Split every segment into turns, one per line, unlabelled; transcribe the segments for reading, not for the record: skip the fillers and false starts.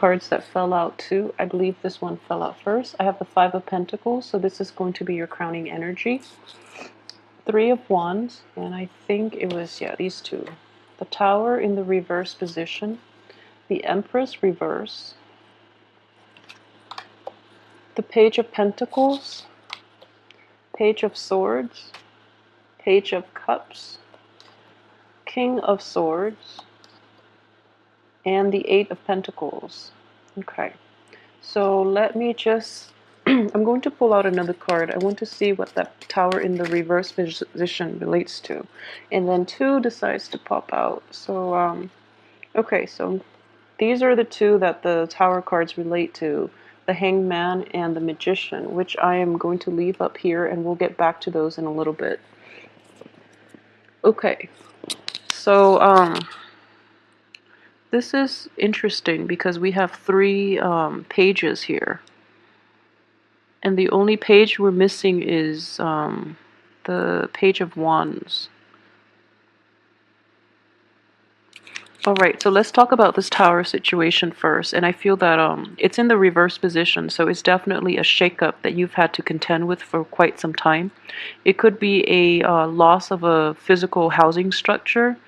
cards that fell out too. I believe this one fell out first. I have the Five of Pentacles, so this is going to be your crowning energy. Three of Wands, and I think it was, yeah, these two. The Tower in the reverse position, the Empress reverse, the Page of Pentacles, Page of Swords, Page of Cups, King of Swords, and the Eight of Pentacles. Okay, so let me just, I'm going to pull out another card. I want to see what that Tower in the reverse position relates to. And then two decides to pop out. So, okay, so these are the two that the Tower cards relate to. The Hangman and the Magician, which I am going to leave up here, and we'll get back to those in a little bit. Okay, so this is interesting because we have three pages here. And the only page we're missing is the Page of Wands. Alright, so let's talk about this Tower situation first. And I feel that it's in the reverse position, so it's definitely a shakeup that you've had to contend with for quite some time. It could be a loss of a physical housing structure,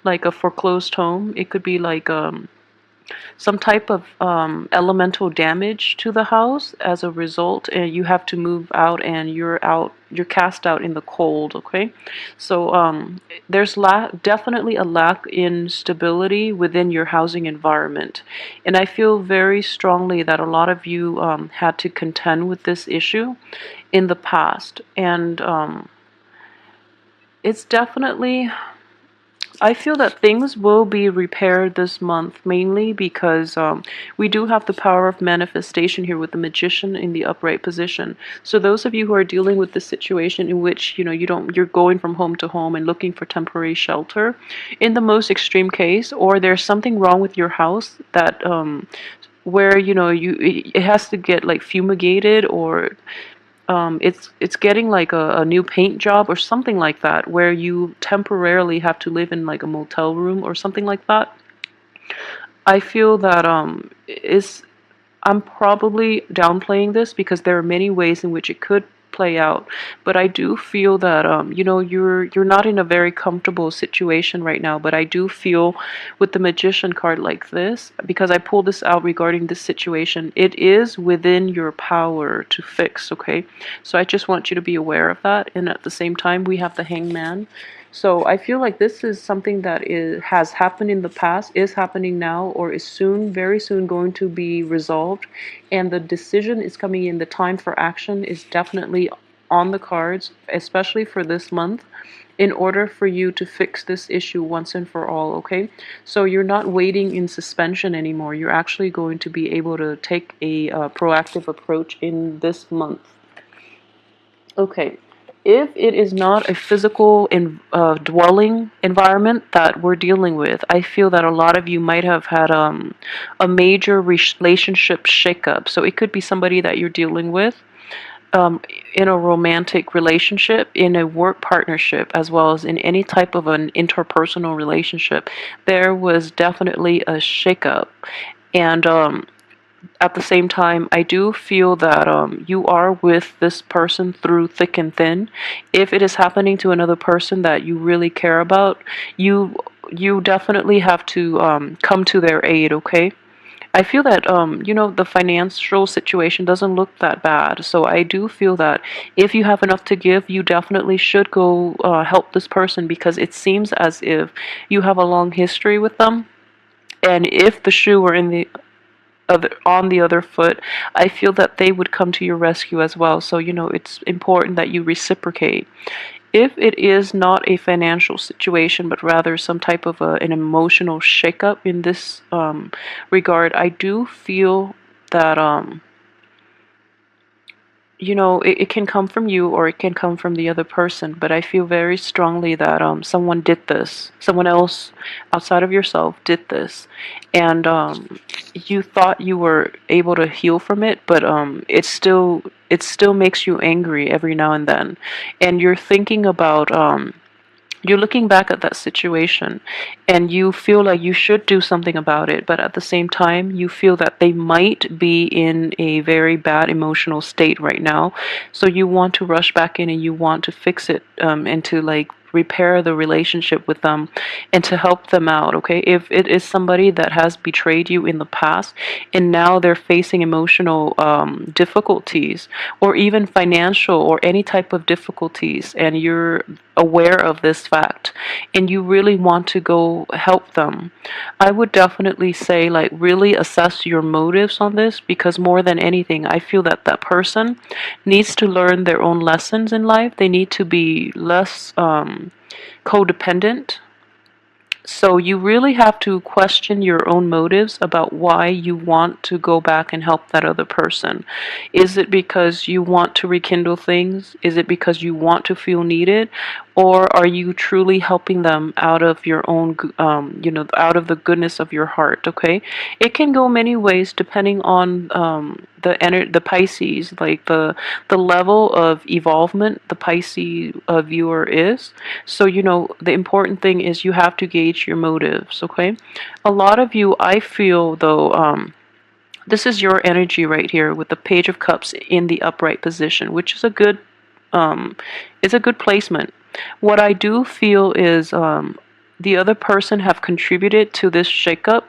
like a foreclosed home. It could be like some type of elemental damage to the house as a result, and you have to move out, and you're cast out in the cold. Okay, so there's definitely a lack in stability within your housing environment, and I feel very strongly that a lot of you had to contend with this issue in the past, and it's definitely, I feel that things will be repaired this month, mainly because we do have the power of manifestation here with the Magician in the upright position. So those of you who are dealing with this situation in which, you know, you're going from home to home and looking for temporary shelter, in the most extreme case, or there's something wrong with your house that where, you know, it has to get like fumigated, or it's getting like a new paint job or something like that, where you temporarily have to live in like a motel room or something like that. I feel that I'm probably downplaying this because there are many ways in which it could play out, but I do feel that you know, you're not in a very comfortable situation right now. But I do feel with the Magician card like this, because I pulled this out regarding this situation, it is within your power to fix. Okay, so I just want you to be aware of that. And at the same time, we have the Hangman. So I feel like this is something that has happened in the past, is happening now, or is soon, very soon going to be resolved. And the decision is coming in. The time for action is definitely on the cards, especially for this month, in order for you to fix this issue once and for all, okay? So you're not waiting in suspension anymore. You're actually going to be able to take a proactive approach in this month. Okay. If it is not a physical dwelling environment that we're dealing with, I feel that a lot of you might have had a major relationship shakeup. So it could be somebody that you're dealing with in a romantic relationship, in a work partnership, as well as in any type of an interpersonal relationship. There was definitely a shakeup. And at the same time, I do feel that you are with this person through thick and thin. If it is happening to another person that you really care about, you definitely have to come to their aid, okay? I feel that, you know, the financial situation doesn't look that bad. So I do feel that if you have enough to give, you definitely should go help this person, because it seems as if you have a long history with them. And if the shoe were on the other foot, I feel that they would come to your rescue as well. So, you know, it's important that you reciprocate. If it is not a financial situation, but rather some type of an emotional shakeup in this regard, I do feel that you know, it can come from you or it can come from the other person, but I feel very strongly that someone did this. Someone else outside of yourself did this. And you thought you were able to heal from it, but it still makes you angry every now and then. And you're thinking about You're looking back at that situation and you feel like you should do something about it, but at the same time, you feel that they might be in a very bad emotional state right now. So you want to rush back in and you want to fix it, and to like repair the relationship with them and to help them out. Okay, if it is somebody that has betrayed you in the past and now they're facing emotional difficulties or even financial or any type of difficulties, and you're aware of this fact and you really want to go help them, I would definitely say like really assess your motives on this, because more than anything I feel that that person needs to learn their own lessons in life. They need to be less codependent. So you really have to question your own motives about why you want to go back and help that other person. Is it because you want to rekindle things? Is it because you want to feel needed? Or are you truly helping them out of your own, out of the goodness of your heart? Okay, it can go many ways depending on the Pisces, like the level of evolvement the Pisces viewer is. So the important thing is you have to gauge your motives. Okay, a lot of you, I feel though, this is your energy right here with the Page of Cups in the upright position, which is a good it's a good placement. What I do feel is the other person have contributed to this shakeup,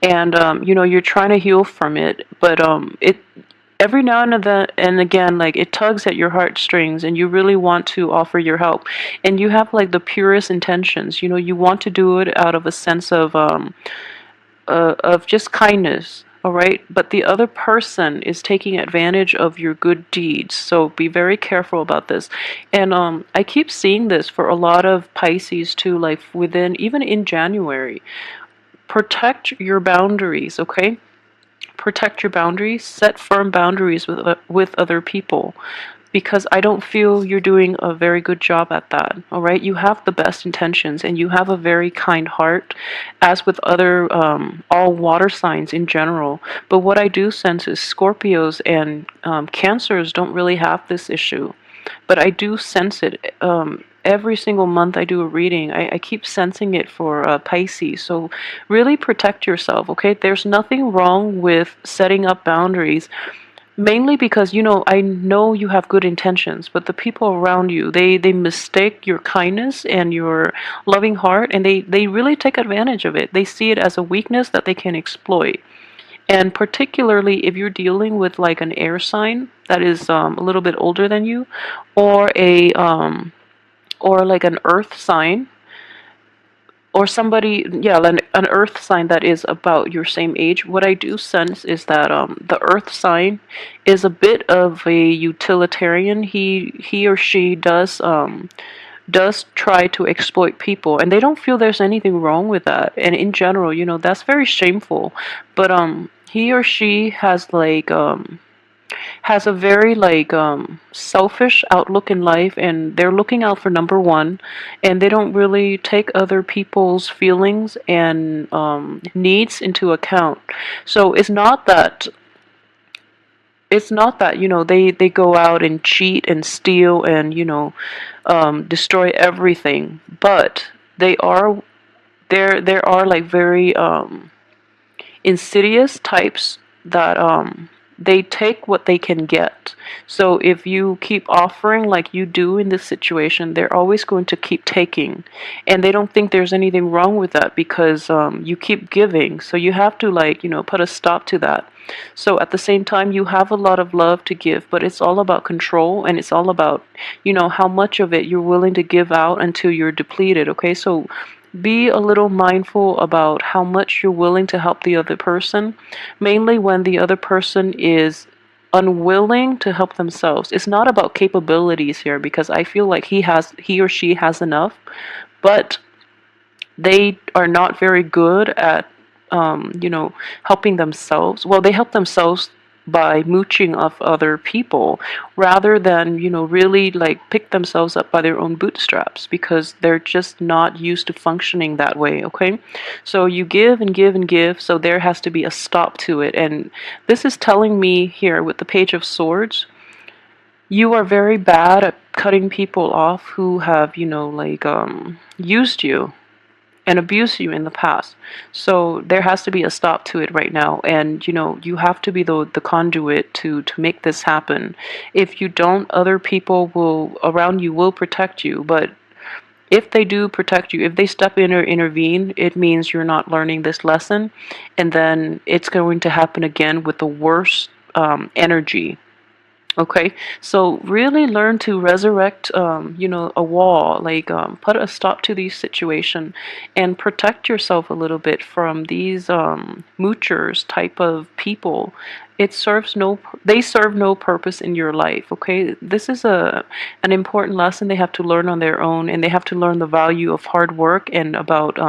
and you're trying to heal from it, but it every now and again, like it tugs at your heartstrings, and you really want to offer your help, and you have like the purest intentions. You want to do it out of a sense of just kindness, all right? But the other person is taking advantage of your good deeds. So be very careful about this. And I keep seeing this for a lot of Pisces too, like even in January. Protect your boundaries, okay? Protect your boundaries, set firm boundaries with other people, because I don't feel you're doing a very good job at that. All right, you have the best intentions and you have a very kind heart, as with other all water signs in general. But what I do sense is Scorpios and Cancers don't really have this issue, but I do sense it. Every single month I do a reading, I keep sensing it for Pisces. So really protect yourself, okay? There's nothing wrong with setting up boundaries, mainly because I know you have good intentions, but the people around you, they mistake your kindness and your loving heart, and they really take advantage of it. They see it as a weakness that they can exploit. And particularly if you're dealing with like an air sign that is a little bit older than you, or or like an earth sign, or somebody, yeah, like an earth sign that is about your same age. What I do sense is that the earth sign is a bit of a utilitarian. He or she does try to exploit people, and they don't feel there's anything wrong with that. And in general, that's very shameful. But he or she has a very like selfish outlook in life, and they're looking out for number one, and they don't really take other people's feelings and needs into account. So it's not that they go out and cheat and steal and destroy everything, but there are like very insidious types that they take what they can get. So if you keep offering like you do in this situation, they're always going to keep taking, and they don't think there's anything wrong with that because you keep giving. So you have to put a stop to that. So at the same time, you have a lot of love to give, but it's all about control, and it's all about how much of it you're willing to give out until you're depleted. Okay, so be a little mindful about how much you're willing to help the other person, mainly when the other person is unwilling to help themselves. It's not about capabilities here, because I feel like he or she has enough, but they are not very good at helping themselves. Well, they help themselves by mooching off other people, rather than really like pick themselves up by their own bootstraps, because they're just not used to functioning that way. Okay, so you give and give and give, so there has to be a stop to it. And this is telling me here with the Page of Swords, You are very bad at cutting people off who have, like used you and abused you in the past. So there has to be a stop to it right now, and you have to be the conduit to make this happen. If you don't, other people will around you will protect you, but if they do protect you, if they step in or intervene, it means you're not learning this lesson, and then it's going to happen again with the worst energy. Okay, so really learn to resurrect, a wall, like put a stop to these situation, and protect yourself a little bit from these moochers type of people. They serve no purpose in your life. Okay, this is an important lesson they have to learn on their own, and they have to learn the value of hard work and about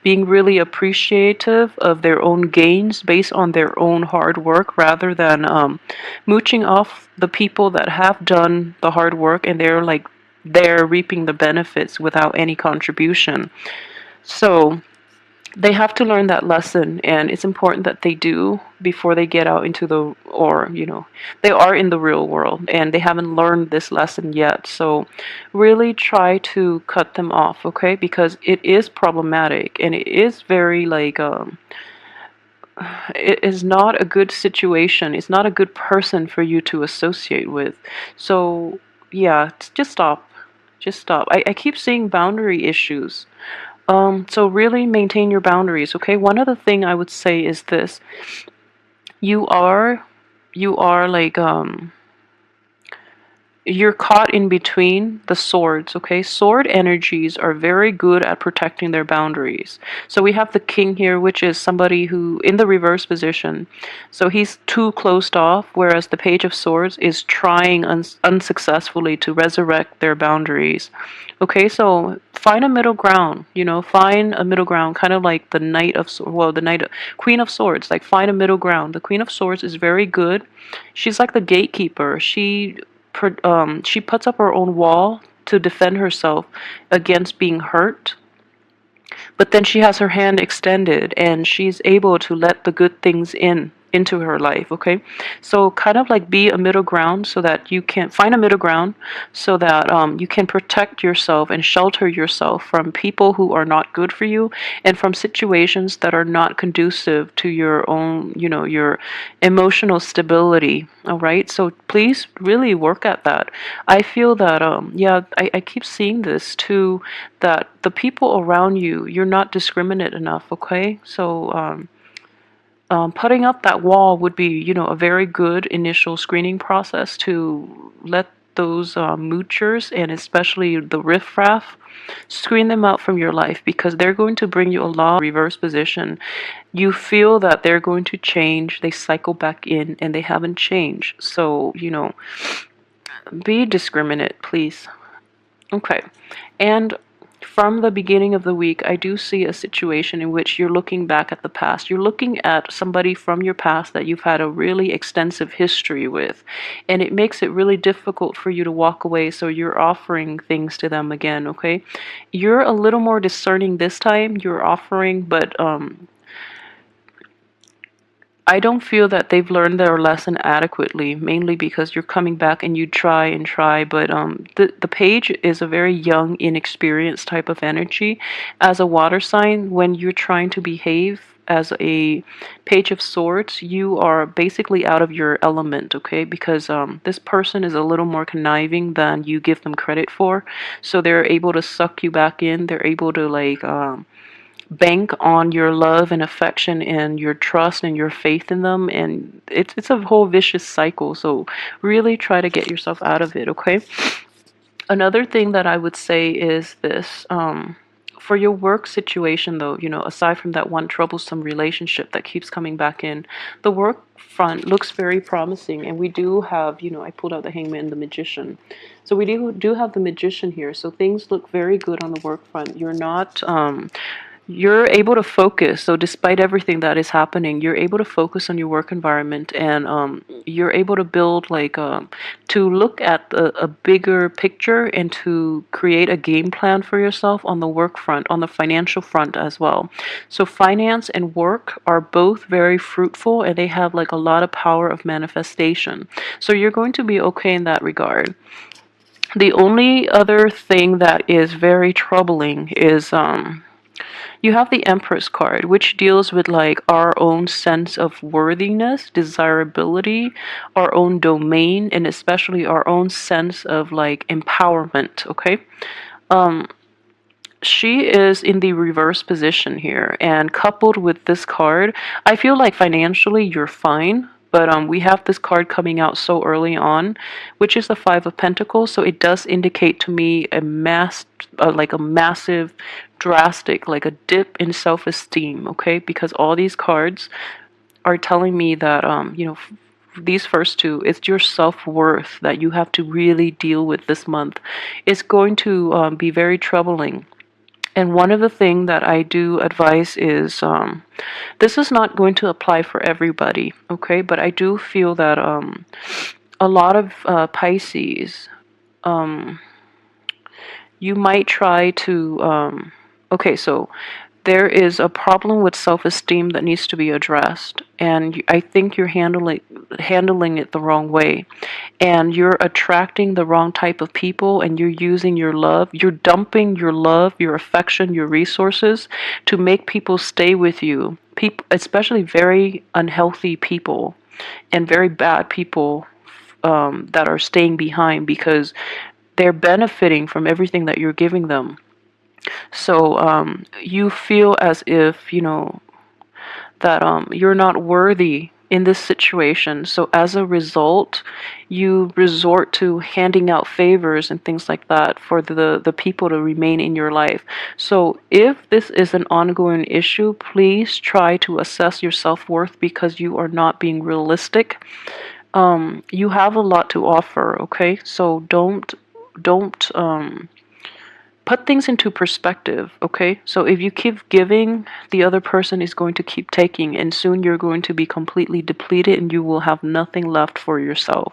being really appreciative of their own gains based on their own hard work rather than mooching off the people that have done the hard work and they're reaping the benefits without any contribution. So they have to learn that lesson, and it's important that they do before they get out into they are in the real world and they haven't learned this lesson yet. So really try to cut them off, okay? Because it is problematic and it is very it is not a good situation. It's not a good person for you to associate with. So yeah, just stop. Just stop. I keep seeing boundary issues. So really maintain your boundaries, okay? One other thing I would say is this. You are you are like you're caught in between the swords, okay? Sword energies are very good at protecting their boundaries. So we have the king here, which is somebody who, in the reverse position, so he's too closed off, whereas the page of swords is trying unsuccessfully to resurrect their boundaries. Okay, so find a middle ground, find a middle ground, kind of like the queen of swords, like find a middle ground. The queen of swords is very good. She's like the gatekeeper. She puts up her own wall to defend herself against being hurt, but then she has her hand extended and she's able to let the good things into her life. Okay, so kind of like be a middle ground so that you can find a middle ground so that you can protect yourself and shelter yourself from people who are not good for you and from situations that are not conducive to your own, your emotional stability. All right, so please really work at that. I feel that yeah, I keep seeing this too, that the people around you, you're not discriminate enough. Okay, so putting up that wall would be, a very good initial screening process to let those moochers and especially the riffraff screen them out from your life, because they're going to bring you a lot of reverse position. You feel that they're going to change, they cycle back in and they haven't changed. So, be discriminate, please. Okay. And from the beginning of the week, I do see a situation in which you're looking back at the past. You're looking at somebody from your past that you've had a really extensive history with, and it makes it really difficult for you to walk away, so you're offering things to them again, okay? You're a little more discerning this time. You're offering, but I don't feel that they've learned their lesson adequately, mainly because you're coming back and you try and try, but the page is a very young, inexperienced type of energy. As a water sign, when you're trying to behave as a page of swords, you are basically out of your element, okay? Because this person is a little more conniving than you give them credit for, so they're able to suck you back in. They're able to bank on your love and affection and your trust and your faith in them, and it's a whole vicious cycle. So really try to get yourself out of it, okay? Another thing that I would say is this, for your work situation though, aside from that one troublesome relationship that keeps coming back in, the work front looks very promising, and we do have, I pulled out the hangman and the magician. So we do have the magician here, so things look very good on the work front. You're not you're able to focus. So despite everything that is happening, you're able to focus on your work environment, and you're able to build like to look at a bigger picture and to create a game plan for yourself on the work front, on the financial front as well. So finance and work are both very fruitful, and they have like a lot of power of manifestation. So you're going to be okay in that regard. The only other thing that is very troubling is you have the Empress card, which deals with like our own sense of worthiness, desirability, our own domain, and especially our own sense of like empowerment. Okay. She is in the reverse position here, and coupled with this card, I feel like financially you're fine. But we have this card coming out so early on, which is the Five of Pentacles. So it does indicate to me a like a massive, drastic, like a dip in self-esteem. Okay, because all these cards are telling me that these first two, it's your self-worth that you have to really deal with this month. It's going to be very troubling. And one of the things that I do advise is this is not going to apply for everybody, okay? But I do feel that a lot of Pisces, you might try to, okay, so there is a problem with self-esteem that needs to be addressed, and I think you're handling it the wrong way, and you're attracting the wrong type of people, and you're using your love, you're dumping your love, your affection, your resources to make people stay with you, people, especially very unhealthy people and very bad people that are staying behind because they're benefiting from everything that you're giving them. So you feel as if, that you're not worthy in this situation. So as a result, you resort to handing out favors and things like that for the people to remain in your life. So if this is an ongoing issue, please try to assess your self-worth because you are not being realistic. You have a lot to offer, okay? So don't put things into perspective, okay? So if you keep giving, the other person is going to keep taking, and soon you're going to be completely depleted and you will have nothing left for yourself.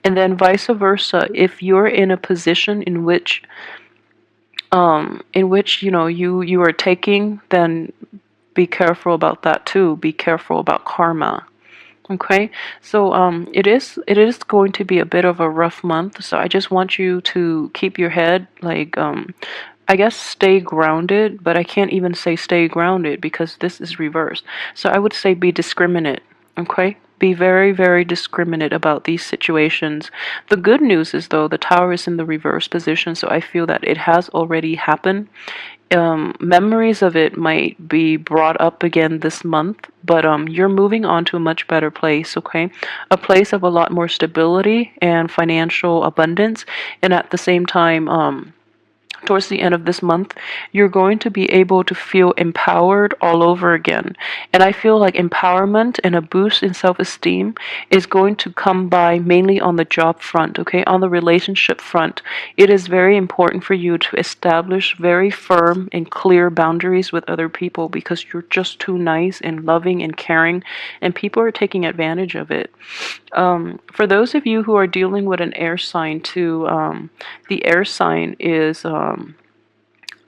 And then vice versa, if you're in a position in which you are taking, then be careful about that too. Be careful about karma. Okay, so it is going to be a bit of a rough month. So I just want you to keep your head like I guess stay grounded, but I can't even say stay grounded because this is reversed. So I would say be discriminate. Okay, be very very discriminate about these situations. The good news is though the Tower is in the reverse position, so I feel that it has already happened. Memories of it might be brought up again this month, but you're moving on to a much better place, okay? A place of a lot more stability and financial abundance, and at the same time, towards the end of this month, you're going to be able to feel empowered all over again. And I feel like empowerment and a boost in self-esteem is going to come by mainly on the job front, okay? On the relationship front, it is very important for you to establish very firm and clear boundaries with other people because you're just too nice and loving and caring, and people are taking advantage of it. For those of you who are dealing with an air sign too, the air sign is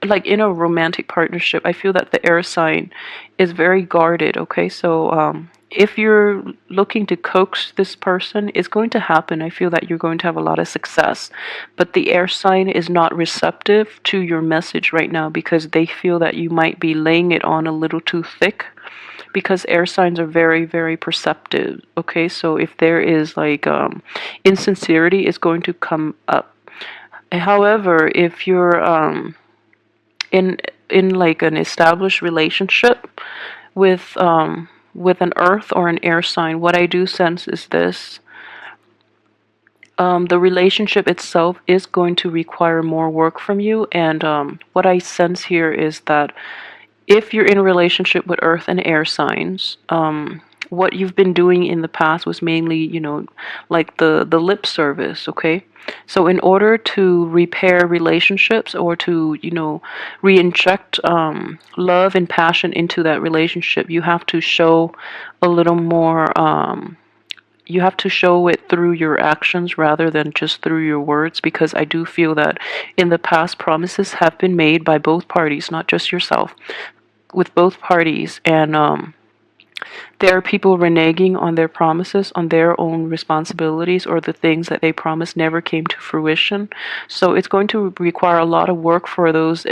like in a romantic partnership. I feel that the air sign is very guarded. Okay, so if you're looking to coax this person, it's going to happen. I feel that you're going to have a lot of success, but the air sign is not receptive to your message right now because they feel that you might be laying it on a little too thick, because air signs are very very perceptive. Okay, so if there is like insincerity, is going to come up. However, if you're in like an established relationship with an earth or an air sign, what I do sense is this: the relationship itself is going to require more work from you, and what I sense here is that if you're in a relationship with earth and air signs, what you've been doing in the past was mainly, like the lip service, okay? So in order to repair relationships, or to, re-inject love and passion into that relationship, you have to show a little more, you have to show it through your actions rather than just through your words, because I do feel that in the past, promises have been made by both parties, not just yourself, with both parties. And there are people reneging on their promises, on their own responsibilities, or the things that they promised never came to fruition. So it's going to require a lot of work for those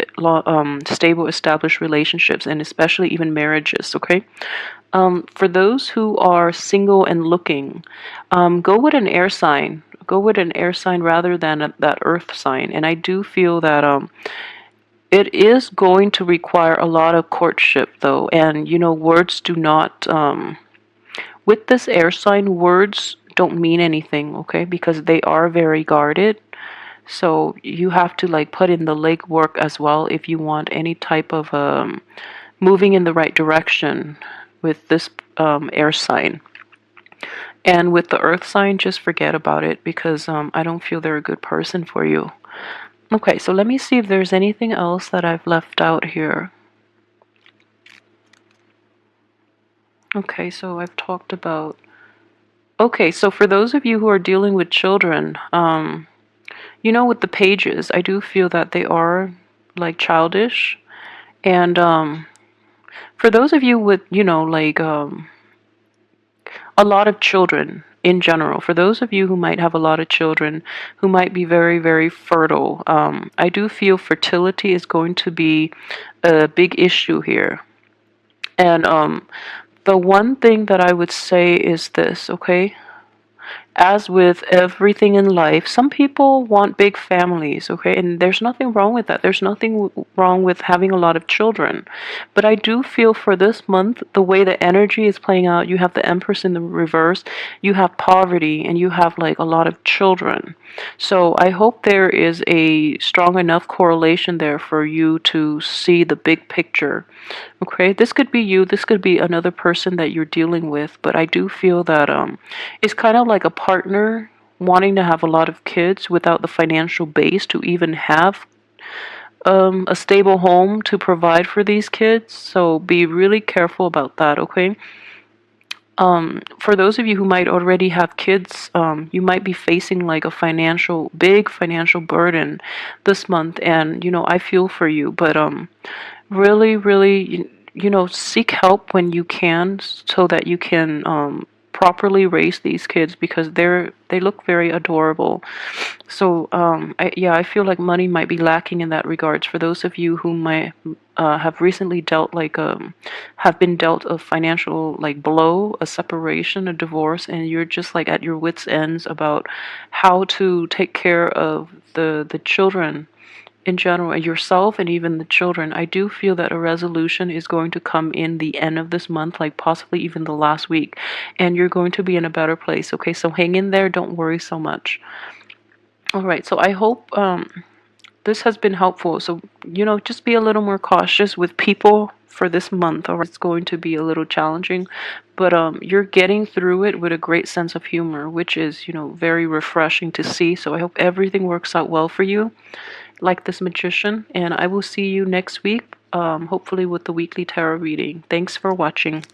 stable, established relationships, and especially even marriages, okay? For those who are single and looking, go with an air sign. Go with an air sign rather than that earth sign. And I do feel that it is going to require a lot of courtship, though. And, words do not, with this air sign, words don't mean anything, okay? Because they are very guarded. So you have to like put in the legwork as well if you want any type of moving in the right direction with this air sign. And with the earth sign, just forget about it, because I don't feel they're a good person for you. Okay, so let me see if there's anything else that I've left out here. Okay, so I've talked about... Okay, so for those of you who are dealing with children, with the pages, I do feel that they are like childish. And for those of you with, like a lot of children in general, for those of you who might have a lot of children, who might be very, very fertile, I do feel fertility is going to be a big issue here. And the one thing that I would say is this, okay? As with everything in life, some people want big families, okay? And there's nothing wrong with that. There's nothing wrong with having a lot of children. But I do feel for this month, the way the energy is playing out, you have the Empress in the reverse, you have poverty, and you have like a lot of children. So I hope there is a strong enough correlation there for you to see the big picture. Okay, this could be you, this could be another person that you're dealing with, but I do feel that it's kind of like a partner wanting to have a lot of kids without the financial base to even have a stable home to provide for these kids. So be really careful about that, okay? For those of you who might already have kids, you might be facing like a big financial burden this month, and I feel for you, but really, really, seek help when you can, so that you can properly raise these kids, because they look very adorable. So I feel like money might be lacking in that regards for those of you who might have recently have been dealt a financial like blow, a separation, a divorce, and you're just like at your wits' ends about how to take care of the children in general, yourself and even the children. I do feel that a resolution is going to come in the end of this month, like possibly even the last week, and you're going to be in a better place, okay? So hang in there, don't worry so much. All right, so I hope this has been helpful. So, just be a little more cautious with people for this month, or it's going to be a little challenging, but you're getting through it with a great sense of humor, which is, very refreshing to see. So I hope everything works out well for you, like this magician, and I will see you next week, hopefully with the weekly tarot reading. Thanks for watching.